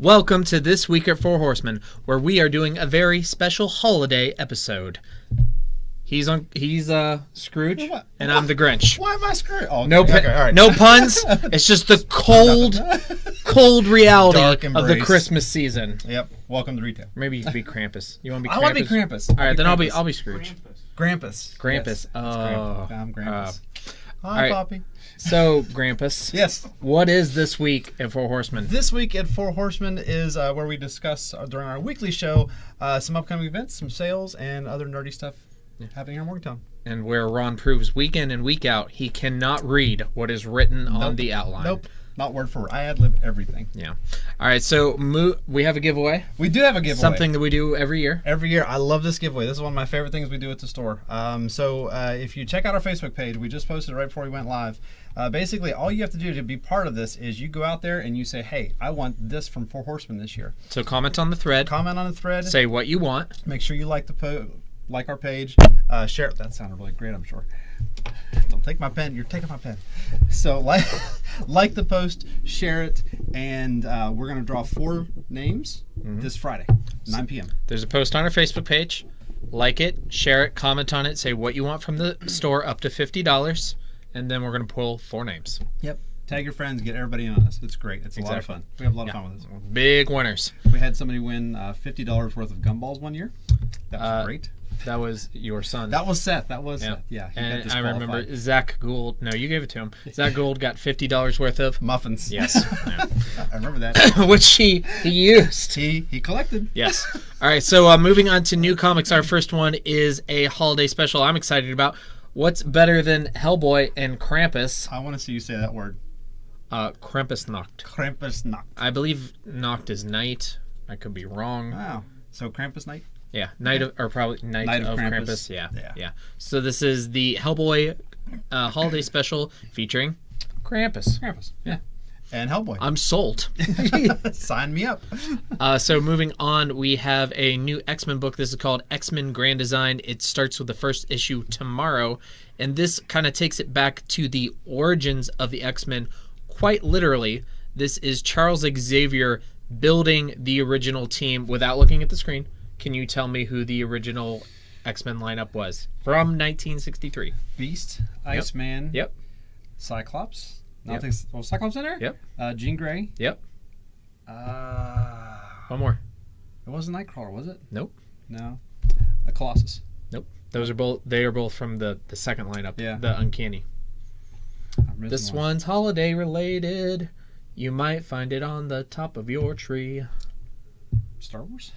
Welcome to This Week at Four Horsemen, where we are doing a very special holiday episode. He's Scrooge, and I'm the Grinch. Why am I Scrooge? Oh, no, okay, all right. No puns. It's just the cold reality of the embrace. Christmas season. Yep. Welcome to retail. Maybe you could be Krampus. You want to be Krampus? I want to be Krampus. All right, then I'll be Scrooge. Grampus. Grampus. Yes, I'm Grampus. Hi, right. Poppy. So, Grampus. Yes. What is This Week at Four Horsemen? This week at Four Horsemen is where we discuss during our weekly show some upcoming events, some sales, and other nerdy stuff happening here in Morgantown. And where Ron proves week in and week out he cannot read what is written on the outline. Nope. Not word for word. I ad-lib everything. Yeah. All right, so we have a giveaway. We do have a giveaway. Something that we do every year. Every year. I love this giveaway. This is one of my favorite things we do at the store. So if you check out our Facebook page, we just posted it right before we went live. Basically, all you have to do to be part of this is you go out there and you say, hey, I want this from Four Horsemen this year. So comment on the thread. Comment on the thread. Say what you want. Make sure you like our page. Share it. That sounded really great, I'm sure. Don't take my pen. You're taking my pen. So like the post, share it, and we're going to draw 4 names this Friday, 9 p.m. There's a post on our Facebook page. Like it, share it, comment on it, say what you want from the store up to $50, and then we're going to pull 4 names. Yep. Tag your friends, get everybody in on this. It's great. It's a lot of fun. We have a lot of fun with this. Big winners. We had somebody win $50 worth of gumballs one year. That was great. That was your son. That was Seth. Seth. Yeah. He And got I remember Zach Gould. No, you gave it to him. Zach Gould got $50 worth of muffins. Yes. Yeah. I remember that. Which he used. He collected. Yes. All right. So moving on to new comics. Our first one is a holiday special I'm excited about. What's better than Hellboy and Krampus? I want to see you say that word. Krampusnacht. Krampusnacht. I believe Nacht is night. I could be wrong. Wow. So Krampus night? Yeah, night of Krampus. Yeah. So this is the Hellboy holiday special featuring Krampus. Yeah. And Hellboy. I'm sold. Sign me up. So moving on, we have a new X-Men book. This is called X-Men Grand Design. It starts with the first issue tomorrow, and this kind of takes it back to the origins of the X-Men. Quite literally, this is Charles Xavier building the original team without looking at the screen. Can you tell me who the original X-Men lineup was from 1963? Beast, Iceman, Yep. Cyclops. Yep. Was Cyclops in there? Yep. Jean Grey. Yep. One more. It wasn't Nightcrawler, was it? Nope. No. Colossus. Nope. Those are both. They are both from the second lineup. Yeah. The Uncanny. This one's holiday related. You might find it on the top of your tree. Star Wars?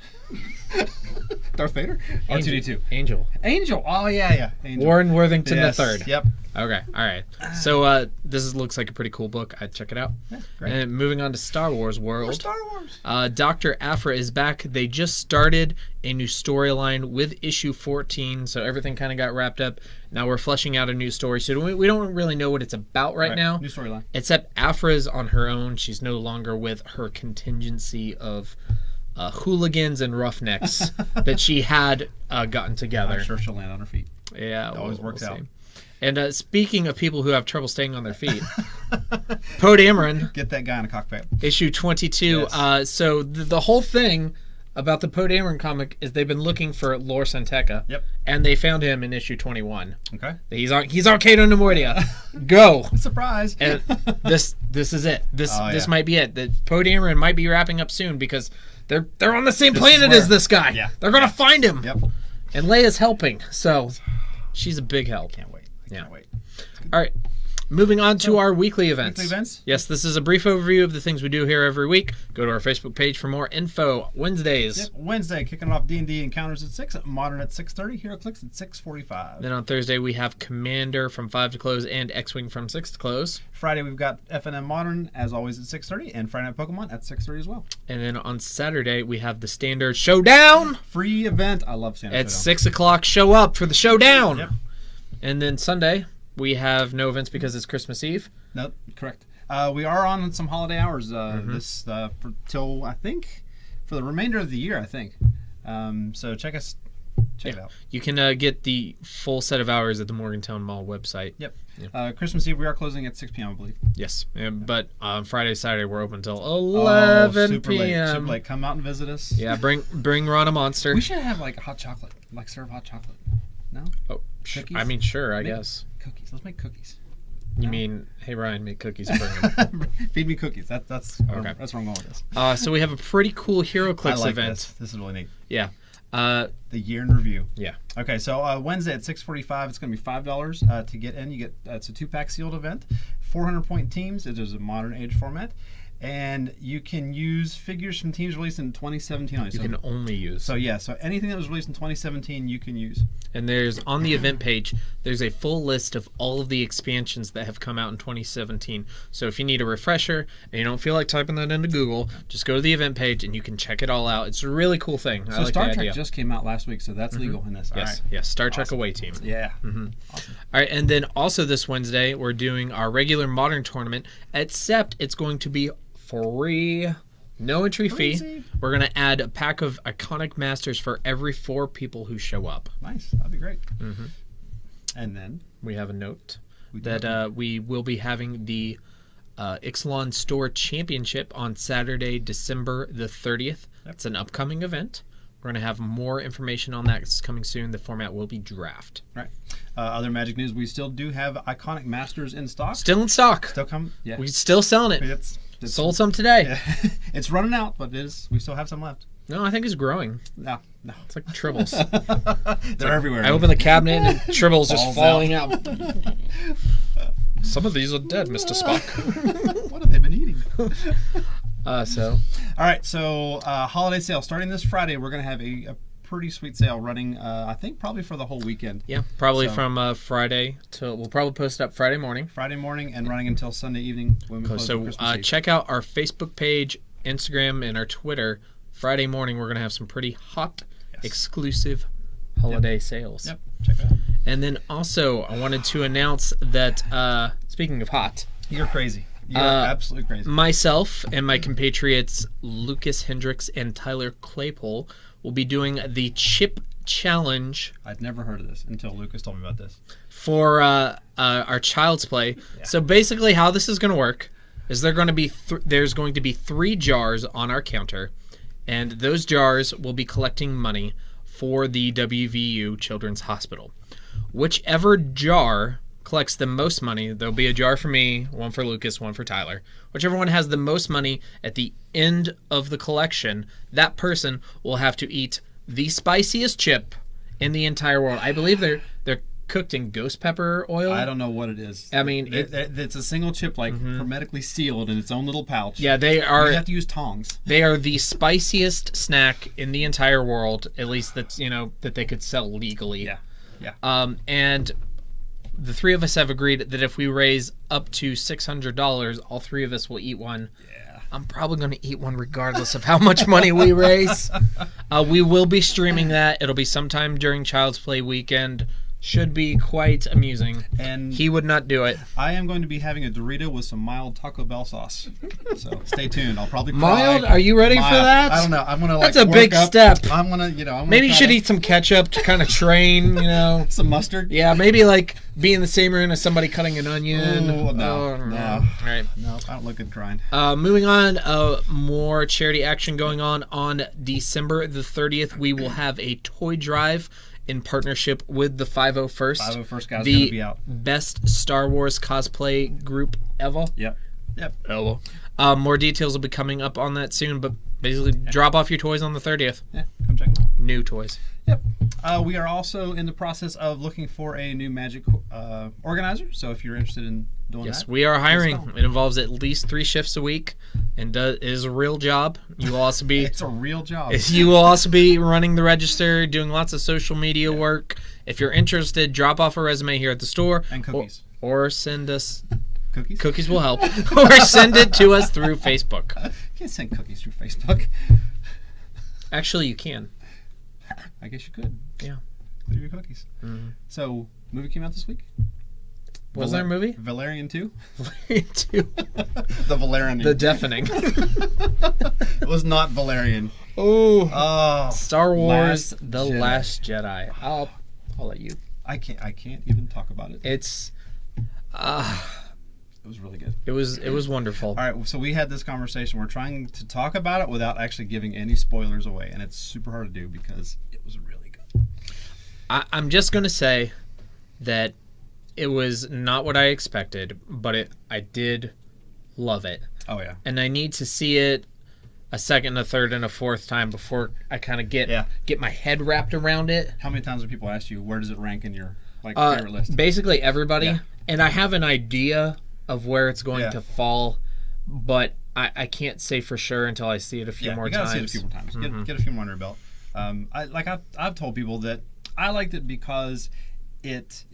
Darth Vader? Angel. R2-D2. Angel. Oh, yeah. Angel. Warren Worthington III. Yep. Okay. All right. So looks like a pretty cool book. I'd check it out. Yeah, great. And moving on to Star Wars world. More Star Wars. Dr. Aphra is back. They just started a new storyline with issue 14, so everything kind of got wrapped up. Now we're fleshing out a new story, so we don't really know what it's about right now. New storyline. Except Aphra's on her own. She's no longer with her contingency of hooligans and roughnecks that she had gotten together. I'm sure she'll land on her feet. Yeah, it always works out. And speaking of people who have trouble staying on their feet, Poe Dameron. Get that guy in a cockpit. Issue 22. Yes. So the whole thing about the Poe Dameron comic is they've been looking for Lor Santeca. Yep. And they found him in issue 21. Okay. He's Arcado Nemoidia. Go. Surprise. And this is it. This might be it. The Poe Dameron might be wrapping up soon because they're on the same planet as this guy. Yeah. They're gonna find him. Yep. And Leia's helping, so she's a big help. Can't wait. I can't wait. All right. Moving on to our weekly events. Weekly events? Yes, this is a brief overview of the things we do here every week. Go to our Facebook page for more info. Wednesdays. Yep. Wednesday, kicking off D&D Encounters at 6, Modern at 6:30, HeroClix at 6:45. Then on Thursday, we have Commander from 5 to close and X-Wing from 6 to close. Friday, we've got FNM Modern, as always, at 6:30, and Friday Night Pokemon at 6:30 as well. And then on Saturday, we have the Standard Showdown. Free event. I love Standard At Showdown. 6 o'clock, show up for the Showdown. Yep. And then Sunday, we have no events because it's Christmas Eve. No, correct. We are on some holiday hours till I think for the remainder of the year. I think. So check us Check it out. You can get the full set of hours at the Morgantown Mall website. Yep. Yeah. Christmas Eve, we are closing at 6 p.m., I believe. Yes. But on Friday, Saturday, we're open until 11 super p.m. Late. Super late. Come out and visit us. Yeah, bring Ron a monster. We should have like hot chocolate. Like serve hot chocolate. No? Oh, cookies? I mean, sure, I guess. Cookies. Let's make cookies. You mean, hey, Ryan, make cookies and bring them. Feed me cookies. That's Okay. That's where I'm going with this. So we have a pretty cool Hero Clicks I like event. This is really neat. Yeah. The year in review. Yeah. Okay, so Wednesday at 6:45, it's going to be $5 to get in. You get it's a 2-pack sealed event, 400-point teams. It is a modern age format, and you can use figures from teams released in 2017 only. You can only use. So anything that was released in 2017, you can use. And there's on the event page, there's a full list of all of the expansions that have come out in 2017. So if you need a refresher and you don't feel like typing that into Google, just go to the event page and you can check it all out. It's a really cool thing. So I like Star the Trek idea. just came out last week, so that's legal in this. All Yes, right. yes. Star Trek Awesome. Away Team. Yeah. Awesome. Awesome. All right, and then also this Wednesday we're doing our regular modern tournament, except it's going to be free. No entry fee. Crazy. We're going to add a pack of iconic masters for every 4 people who show up. Nice. That'd be great. Mm-hmm. And then We have a note we that we will be having the Ixalan Store Championship on Saturday, December the 30th. Yep. It's an upcoming event. We're going to have more information on that. It's coming soon. The format will be draft. Right. Other Magic news: we still do have iconic masters in stock. Still in stock. Still come. Yeah. We're still selling it. It's Sold some today. Yeah. It's running out, but we still have some left. No, I think it's growing. No. It's like tribbles. They're everywhere. I open the cabinet and tribbles just Falls falling out. Some of these are dead, Mr. Spock. What have they been eating? All right, so holiday sale starting this Friday. We're going to have a pretty sweet sale running, I think, probably for the whole weekend. Yeah, probably So- from Friday till we'll probably post it up Friday morning. Friday morning and running until Sunday evening when we close So on Christmas Eve. check out our Facebook page, Instagram, and our Twitter. Friday morning we're gonna have some pretty hot, Yes. exclusive holiday sales. Yep, check it out. And then also I wanted to announce that speaking of hot, You're crazy. You're absolutely crazy. myself and my compatriots Lucas Hendricks and Tyler Claypole will be doing the chip challenge I'd never heard of this until Lucas told me about this. for our Child's Play. Yeah. So basically, how this is going to work is there's going to be 3 jars on our counter, and those jars will be collecting money for the WVU Children's Hospital. Whichever jar collects the most money, there'll be a jar for me, one for Lucas, one for Tyler. Whichever one has the most money at the end of the collection, that person will have to eat the spiciest chip in the entire world. I believe they're cooked in ghost pepper oil. I don't know what it is. I mean, it's a single chip, like hermetically sealed in its own little pouch. Yeah, they You are. have to use tongs. They are the spiciest snack in the entire world. At least that they could sell legally. Yeah. And the 3 of us have agreed that if we raise up to $600, all 3 of us will eat one. Yeah. I'm probably going to eat one regardless of how much money we raise. We will be streaming that. It'll be sometime during Child's Play weekend. Should be quite amusing. And He would not do it. I am going to be having a Dorito with some mild Taco Bell sauce. So stay tuned. I'll probably cry. Mild? Are you ready for that? I don't know. I'm gonna That's a big step. I'm gonna, Maybe you should eat some ketchup to kind of train, some mustard. Yeah, maybe like be in the same room as somebody cutting an onion. Ooh, no. All right. No, I don't look good crying. Moving on, more charity action going on December the 30th. We will have a toy drive in partnership with the 501st. 501st guys the gonna be out. best Star Wars cosplay group ever. Yep. Ever. More details will be coming up on that soon, but basically drop off your toys on the 30th. Yeah, come check them out. New toys. Yep. We are also in the process of looking for a new Magic organizer. So if you're interested in doing Yes, that, we are hiring. let us know. It involves at least 3 shifts a week, and it is a real job. You will also be It's a real job. you will also be running the register, doing lots of social media work. If you're interested, drop off a resume here at the store, And cookies. or send us Cookies? cookies will help, or send it to us through Facebook. You can't send cookies through Facebook. Actually, you can. I guess you could. Yeah. Clear your cookies. Mhm. So, movie came out this week? Was there a movie? Valerian 2? Valerian 2. The Valerian. The deafening. It was not Valerian. Oh. Star Wars: Last The Jedi. Last Jedi. I'll let you. I can't even talk about it. It's It was really good. it was wonderful. All right, so we had this conversation. We're trying to talk about it without actually giving any spoilers away, and it's super hard to do because it was really good. I'm just gonna say that it was not what I expected, but I did love it. Oh yeah. And I need to see it a second, a third, and a fourth time before I kind of get my head wrapped around it. How many times have people asked you where does it rank in your favorite list? Basically everybody, Yeah. and I have an idea of where it's going Yeah. to fall, but I can't say for sure until I see it a few more you gotta times. see it a few more times. Get a few more under your belt. I've told people that I liked it because it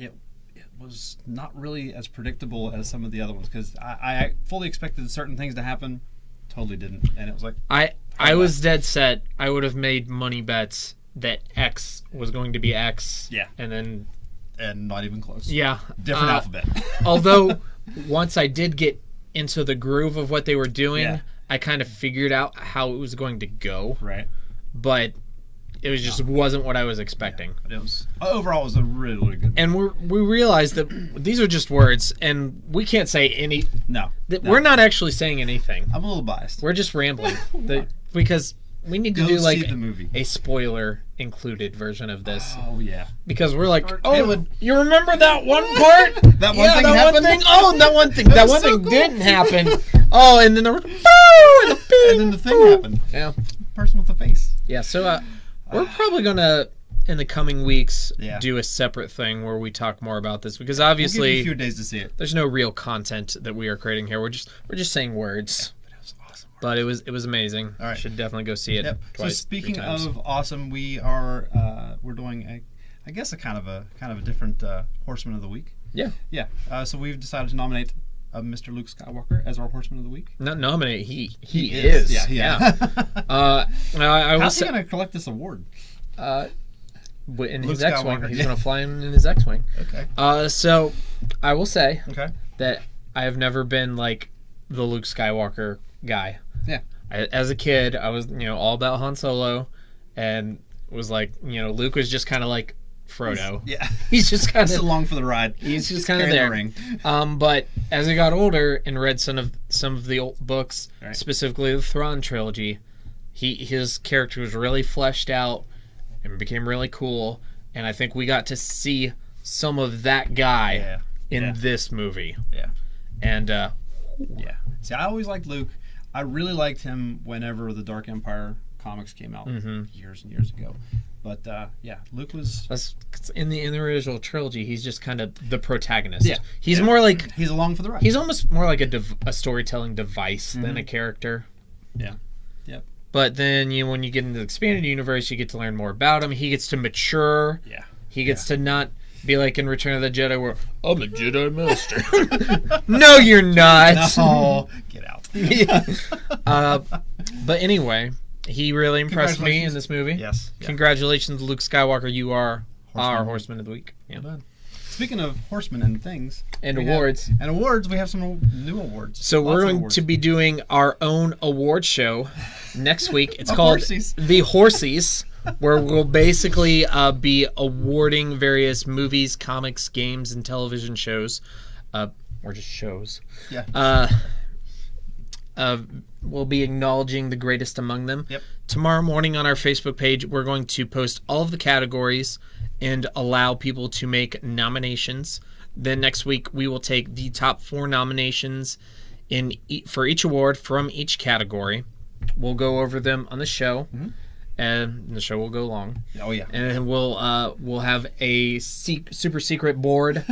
was not really as predictable as some of the other ones because I fully expected certain things to happen, totally didn't, and it was like I was dead set. I would have made money bets that X was going to be X. Yeah. And not even close. yeah, Different alphabet. Although once I did get into the groove of what they were doing, Yeah. I kind of figured out how it was going to go, Right. but it was just wasn't what I was expecting. But it was overall it was a really, really good. And we realized that these are just words, and we can't say any. No. We're not actually saying anything. I'm a little biased. We're just rambling because we need to Go do like see the movie. a spoiler included version of this Oh yeah. because we're like, It oh, would- you remember that one part? That one Yeah, thing that happened? one thing. Oh, that one thing. It That was one so thing cool. didn't happen. Oh, and then there was boo and the bing, And then the thing boo. happened. Yeah, Person with the face. yeah. So we're probably gonna in the coming weeks Yeah. do a separate thing where we talk more about this because We'll give you obviously a few days to see it. there's no real content that we are creating here. We're just saying words. But it was awesome. But it was amazing. All right. Should definitely go see it Yep. twice. So speaking 3 times. of awesome, we're doing I guess a kind of a different Horseman of the Week. Yeah. Yeah. So we've decided to nominate Mr. Luke Skywalker as our Horseman of the Week. Not nominate. He is. Yeah. I will How's he say gonna collect this award? in Luke his X-wing. Skywalker, He's yeah. gonna fly in his X-wing. Okay. So I will say Okay. that I have never been like the Luke Skywalker guy. Yeah. As a kid, I was all about Han Solo, and was like Luke was just kind of like Frodo. Yeah. He's just kind Just of along for the ride. he's just kind of Carrying there. the ring. But as I got older and read some of the old books, Right. specifically the Thrawn trilogy, his character was really fleshed out and became really cool. And I think we got to see some of that guy Yeah. in Yeah. this movie. Yeah. And Yeah. See, I always liked Luke. I really liked him whenever the Dark Empire comics came out years and years ago. But yeah, Luke was. that's in the original trilogy. He's just kind of the protagonist. Yeah. He's more like He's along for the ride. he's almost more like a storytelling device than a character. Yeah. Yep. But then when you get into the expanded universe, you get to learn more about him. He gets to mature. Yeah. He gets to not be like in Return of the Jedi, where I'm a Jedi Master. No, you're not. No. Get out. But anyway, he really impressed me in this movie. Yes. Yeah. Congratulations, Luke Skywalker. You are our Horseman. Horseman of the Week. Yeah. Well done. Speaking of horsemen and things. And we awards. we have some new awards. So Lots we're of going awards. to be doing our own award show next week. It's The called Horsies. The Horsies, where we'll basically be awarding various movies, comics, games, and television shows, or just shows. Yeah. We'll be acknowledging the greatest among them. Yep. Tomorrow morning on our Facebook page, we're going to post all of the categories and allow people to make nominations. Then next week, we will take the top 4 nominations for each award from each category. We'll go over them on the show, and the show will go long. Oh yeah. And we'll have a super secret board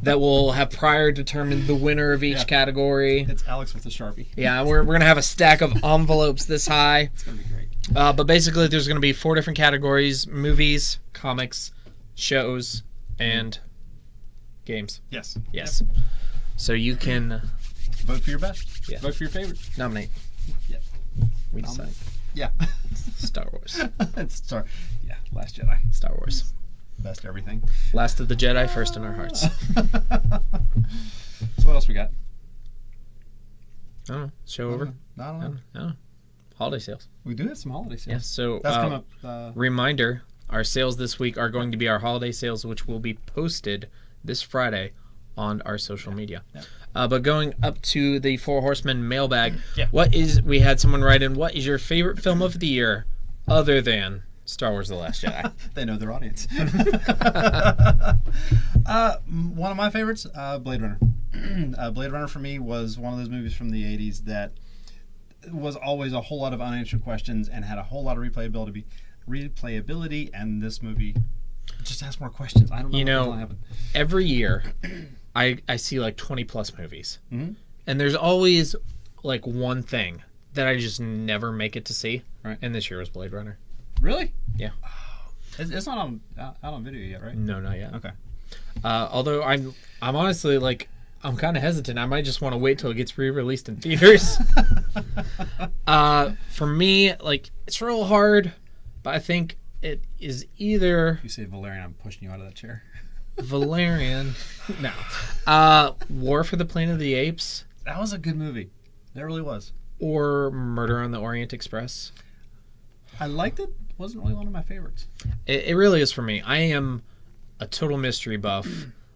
that will have prior determined the winner of each category. It's Alex with the Sharpie. Yeah, we're gonna have a stack of envelopes this high. It's gonna be great. But basically, there's gonna be 4 different categories: movies, comics, shows, and games. Yes. Yes. So you can Vote for your best. Yeah. Vote for your favorite. nominate. Yep. We decide. Yeah. Star Wars. It's Star. Yeah. Last Jedi. Star Wars. best everything. Last of the Jedi, first in our hearts. So what else we got? I don't know. Show over? I don't know. Holiday sales. We do have some holiday sales. Yeah, so That's coming up. reminder, our sales this week are going to be our holiday sales, which will be posted this Friday on our social media. Yeah. But going up to the Four Horsemen mailbag, Yeah. we had someone write in, what is your favorite film of the year other than Star Wars The Last Jedi? They know their audience. One of my favorites, Blade Runner. Blade Runner for me was one of those movies from the 80s that was always a whole lot of unanswered questions and had a whole lot of replayability, and this movie just has more questions. I don't know what's going to happen. Every year I see like 20 plus movies. Mm-hmm. And there's always like one thing that I just never make it to see. Right. And this year was Blade Runner. Really? Yeah. It's not out on video yet, right? No, not yet. Okay. Although I'm honestly like, I'm kind of hesitant. I might just want to wait till it gets re-released in theaters. For me, like, it's real hard, but I think it is either... If you say Valerian, I'm pushing you out of that chair. Valerian. No. War for the Planet of the Apes. That was a good movie. That really was. Or Murder on the Orient Express. I liked it. Wasn't really one of my favorites. It really is for me. I am a total mystery buff.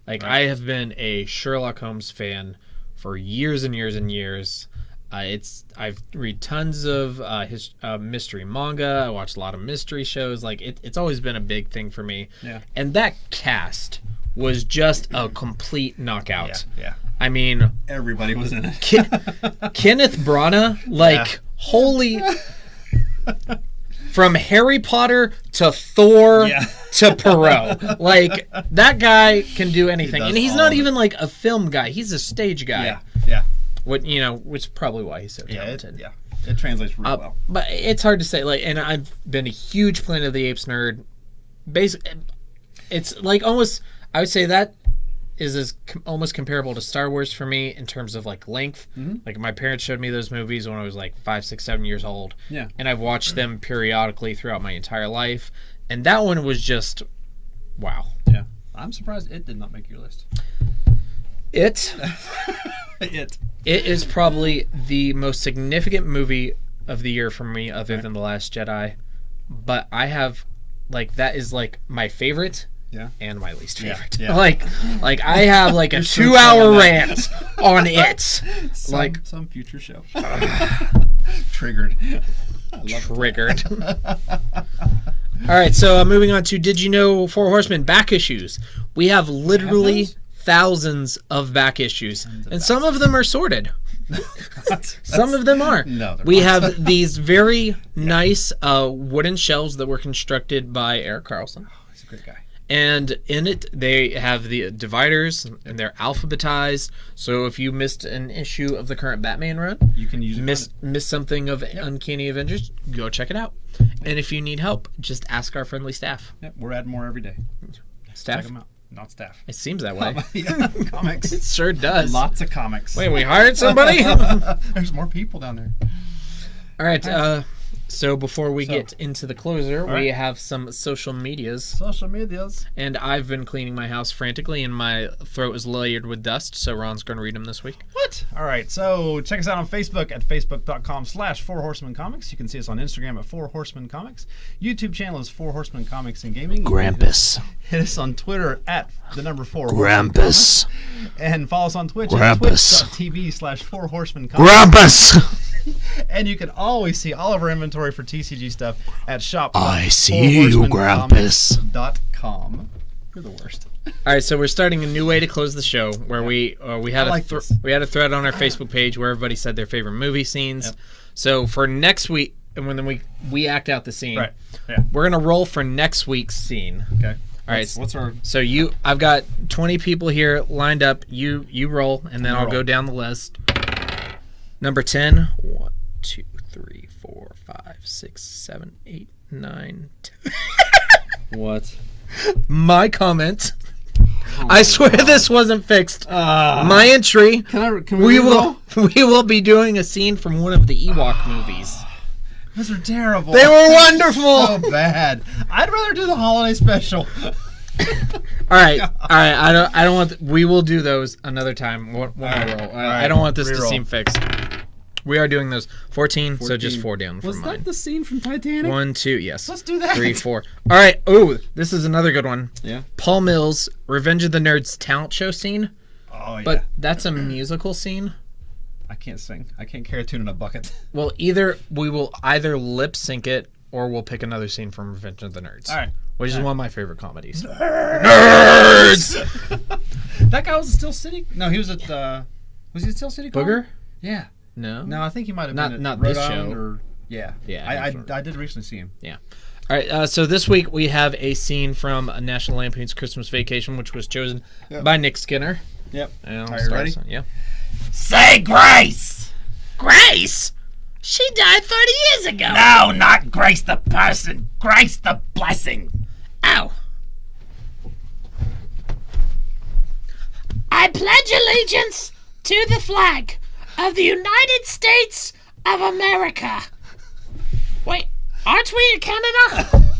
Like, right. I have been a Sherlock Holmes fan for years and years and years. I've read tons of his mystery manga. I watched a lot of mystery shows. Like, it's always been a big thing for me. Yeah. And that cast was just a complete knockout. Yeah. I mean, everybody was in it. Kenneth Branagh, like, holy. From Harry Potter to Thor to Perot. Like, that guy can do anything. And he's not even like a film guy. He's a stage guy. Yeah. Which is probably why he's so talented. It translates really well. But it's hard to say. Like, and I've been a huge Planet of the Apes nerd. It's like almost, I would say that is almost comparable to Star Wars for me in terms of like length. Mm-hmm. Like, my parents showed me those movies when I was like 5, 6, 7 years old. Yeah. And I've watched them periodically throughout my entire life. And that one was just wow. Yeah. I'm surprised it did not make your list. It is probably the most significant movie of the year for me other than The Last Jedi. But I have like, that is like my favorite. Yeah. And my least favorite. Yeah. Like I have like a 2-hour rant on it. Some future show. Triggered. Triggered. All right, so moving on to, did you know Four Horsemen back issues? We have literally thousands of back issues, and some of them are sorted. Some of them are. No, we have these very nice wooden shelves that were constructed by Eric Carlson. Oh, he's a great guy. And in it, they have the dividers, and they're alphabetized. So if you missed an issue of the current Batman run, you can use it. Miss something of Uncanny Avengers, go check it out. And if you need help, just ask our friendly staff. Yep, we're adding more every day. Staff? Check them out. Not staff. It seems that way. Comics. It sure does. Lots of comics. Wait, we hired somebody? There's more people down there. All right. So before we get into the closer, we have some social medias. And I've been cleaning my house frantically, and my throat is layered with dust, so Ron's going to read them this week. What? All right, so check us out on Facebook at facebook.com/4horsemencomics. You can see us on Instagram at 4horsemencomics. YouTube channel is 4Horsemen Comics and Gaming. Grampus. Hit us on Twitter at the number 4. Grampus. And follow us on Twitch at twitch.tv/4horsemencomics. Grampus. And you can always see all of our inventory for TCG stuff at shop. I see you, Grampus. .com. You're the worst. All right, so we're starting a new way to close the show, where we had a thread on our Facebook page where everybody said their favorite movie scenes. Yep. So for next week, and when we act out the scene, right? Yeah. We're gonna roll for next week's scene. Okay. All right. What's our? So I've got 20 people here lined up. You roll, and then I'll go down the list. Number 10. 1, 2, 3, 4, 5, 6, 7, 8, 9, 10. What? My comment. I swear this wasn't fixed. My entry. Can we will be doing a scene from one of the Ewok movies. Those are terrible. They were wonderful. So bad. I'd rather do the holiday special. All right. I don't want. We will do those another time. One more roll. I don't want this to seem fixed. We are doing those 14, so just 4 down from mine. Was that the scene from Titanic? 1, 2, yes. Let's do that. 3, 4. All right. Ooh, this is another good one. Yeah. Paul Mills, Revenge of the Nerds talent show scene. Oh, yeah. But that's a musical scene. I can't sing. I can't carry a tune in a bucket. Well, we will either lip sync it or we'll pick another scene from Revenge of the Nerds. All right. Which is one of my favorite comedies. Nerds! That guy was at Steel City? No, he was at, was he at Steel City? Booger? Yeah. No? No, I think he might have been at not Rhode this Island show. Or, yeah. Yeah. I did recently see him. Yeah. All right, so this week we have a scene from National Lampoon's Christmas Vacation, which was chosen by Nick Skinner. Yep. Are you ready? Yeah. Say Grace! Grace? She died 30 years ago. No, not Grace the person. Grace the blessing. Ow. I pledge allegiance to the flag of the United States of America. Wait, aren't we in Canada?